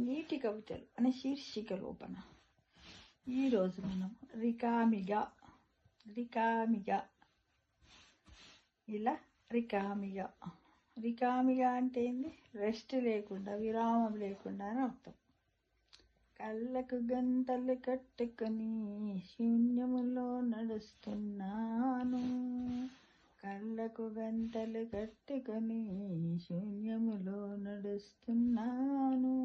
నీటి కవితలు అనే శీర్షిక లోపల ఈరోజు మనం రికామిగా ఇలా రికామిగా అంటే ఏంది? రెస్ట్ లేకుండా, విరామం లేకుండా అని అర్థం. కళ్ళకు గంతలు కట్టుకొని శూన్యములో నడుస్తున్నాను, కళ్ళకు గంతలు కట్టుకొని శూన్యములో నడుస్తున్నాను.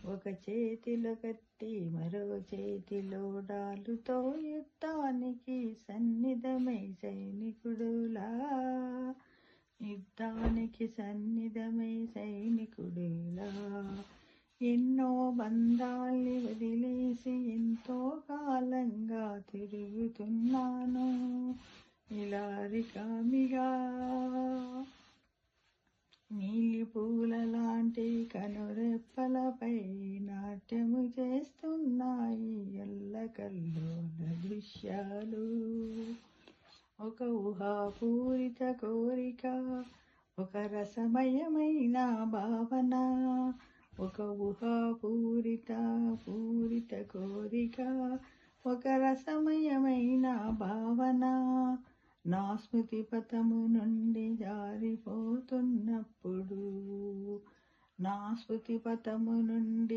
ఒక చేతిలో కత్తి, మరో చేతిలో డాలుతో యుద్ధానికి సన్నిధమై సైనికుడులా ఎన్నో బంధాల్ని వదిలేసి ఎంతో కాలంగా తిరుగుతున్నాను ఇలా రికామిగా. నీలి పూల లాంటి కనురెప్పలపై నాట్యము చేస్తున్నాయి ఎల్లకల్లోల దృశ్యాలు. ఒక ఊహాపూరిత కోరిక, ఒక రసమయమైన భావన. ఒక ఊహాపూరిత కోరిక, ఒక రసమయమైన భావన. నా స్మృతి పథము నుండి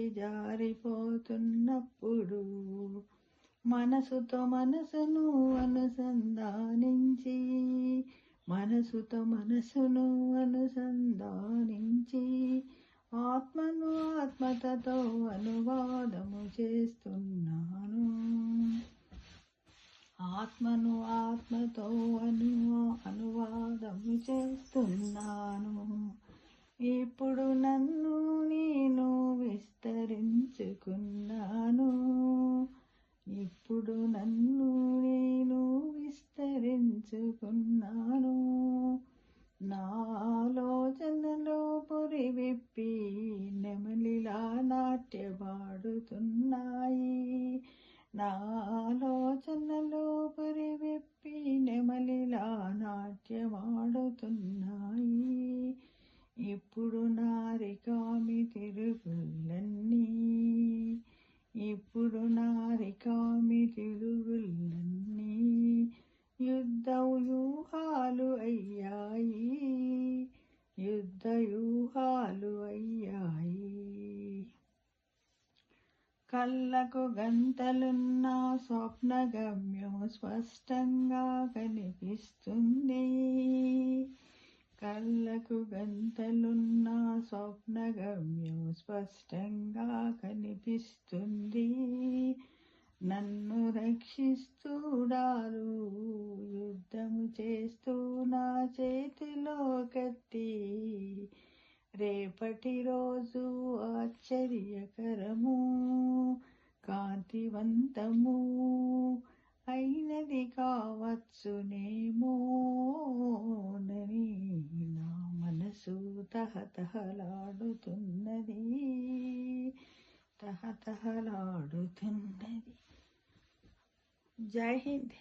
జారిపోతున్నప్పుడు మనసుతో మనసును అనుసంధానించి ఆత్మను ఆత్మతో అనువాదము చేస్తున్నాను. ఆత్మను ఆత్మతో అనువాదము చేస్తున్నాను. ఇప్పుడు నన్ను నేను విస్తరించుకున్నాను. నా ఆలోచనలో పొరి విప్పి నెమలిలా నాట్యమాడుతున్నాయి. నా ఆలోచనలో పొరి విప్పి నెమలిలా నాట్యమాడుతున్నాయి. ఇప్పుడు నా రికామి తిరుగుళ్ళన్నీ యుద్ధ వ్యూహాలు అయ్యాయి. కళ్ళకు గంతలున్న స్వప్న గమ్యం స్పష్టంగా కనిపిస్తుంది. కళ్ళకు గంతలున్న స్వప్న గమ్యం స్పష్టంగా కనిపిస్తుంది. నన్ను రక్షిస్తూ యుద్ధము చేస్తూ నా చేతిలో కత్తి. రేపటి రోజు ఆశ్చర్యకరము, కాంతివంతము అయినది కావచ్చునేమోనని నా మనసు తహతహలాడుతున్నది. జై హింద్.